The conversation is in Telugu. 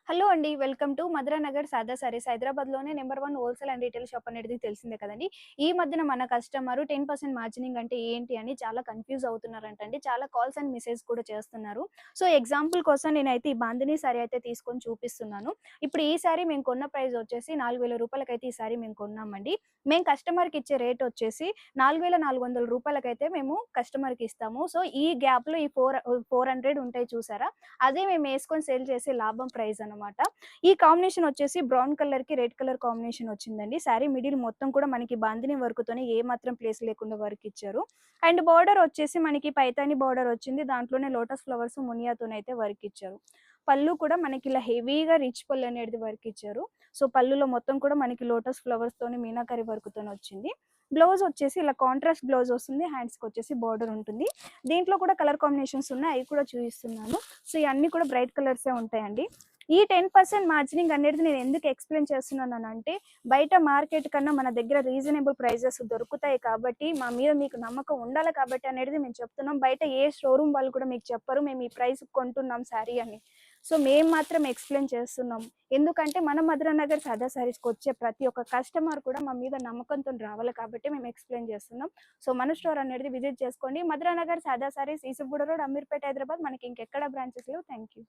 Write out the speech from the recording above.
హలో అండి. వెల్కమ్ టు మధురా నగర్ సాదా సారీస్. హైదరాబాద్‌లోనే number 1 wholesale and retail shop అనేది తెలిసిందే కదండీ. ఈ మధ్యన మన కస్టమరు 10% మార్జినింగ్ అంటే ఏంటి అని చాలా కన్‌ఫ్యూజ్ అవుతున్నారంటండి. చాలా కాల్స్ అండ్ మెసేజ్ కూడా చేస్తున్నారు. సో, ఎగ్జాంపుల్ కోసం నేనైతే ఈ బాందిని సారీ అయితే తీసుకొని చూపిస్తున్నాను. ఇప్పుడు ఈ సారీ మేము కొన్న ప్రైస్ వచ్చేసి రూ. 4000 ఈ సారీ మేము కొన్నామండి. మేము కస్టమర్‌కి ఇచ్చే రేట్ వచ్చేసి రూ. 4400 మేము కస్టమర్‌కి ఇస్తాము. సో, ఈ గ్యాప్‌లో ఈ 400 ఉంటాయి చూసారా? అదే మేమేసుకొని సేల్ చేసే లాభం ప్రైస్ అనమాట. ఈ కాంబినేషన్ వచ్చేసి బ్రౌన్ కలర్‌కి రెడ్ కలర్ కాంబినేషన్ వచ్చిందండి. శారీ మిడిల్ మొత్తం కూడా మనకి బాందిని వర్క్‌తోనే ఏ మాత్రం ప్లేస్ లేకుండా వర్క్ ఇచ్చారు. అండ్ బోర్డర్ వచ్చేసి మనకి పైతాని బోర్డర్ వచ్చింది. దాంట్లోనే లోటస్ ఫ్లవర్స్ మునియాతోనైతే వర్క్ ఇచ్చారు. పళ్ళు కూడా మనకి ఇలా హెవీగా రిచ్ పళ్ళు అనేది వర్క్ ఇచ్చారు. సో, పళ్ళులో మొత్తం కూడా మనకి లోటస్ ఫ్లవర్స్‌తోని మీనాకరి వర్క్‌తోని వచ్చింది. బ్లౌజ్ వచ్చేసి ఇలా కాంట్రాస్ట్ బ్లౌజ్ వస్తుంది. హ్యాండ్స్‌కొచ్చేసి బోర్డర్ ఉంటుంది. దీంట్లో కూడా కలర్ కాంబినేషన్స్ ఉన్నాయి. అయి కూడా చూయిస్తున్నాను. సో, ఇయన్నీ కూడా బ్రైట్ కలర్సే ఉంటాయండి. ఈ 10% మార్జినింగ్ అనేది నేను ఎందుకు ఎక్స్‌ప్లెయిన్ చేస్తున్నాననంటే, బయట మార్కెట్ కన్నా మన దగ్గర రీజనబుల్ ప్రైజెస్ దొరుకుతాయి కాబట్టి, మా మీద మీకు నమ్మకం ఉండాలి కాబట్టి అనేది మేము చెప్తున్నాం. బయట ఏ షోరూమ్ వాళ్ళు కూడా మీకు చెప్పరు. మేము ఈ ప్రైస్‌కి కొంటున్నాం శారీ అని. సో, మేము మాత్రం ఎక్స్‌ప్లెయిన్ చేస్తున్నాం. ఎందుకంటే, మన మధురానగర్ సాదా సారీస్‌కొచ్చే ప్రతి ఒక్క కస్టమర్ కూడా మా మీద నమ్మకంతోని రావాలి కాబట్టి మేము ఎక్స్‌ప్లెయిన్ చేస్తున్నాం. సో, మన స్టోర్ అనేది విజిట్ చేసుకోండి. మధురానగర్ సాదా సారీస్, ఈసఫ్గూడ రోడ్, అమీర్పేట, హైదరాబాద్. మనకి ఇంకెక్కడ బ్రాంచెస్ లేవు. Thank you.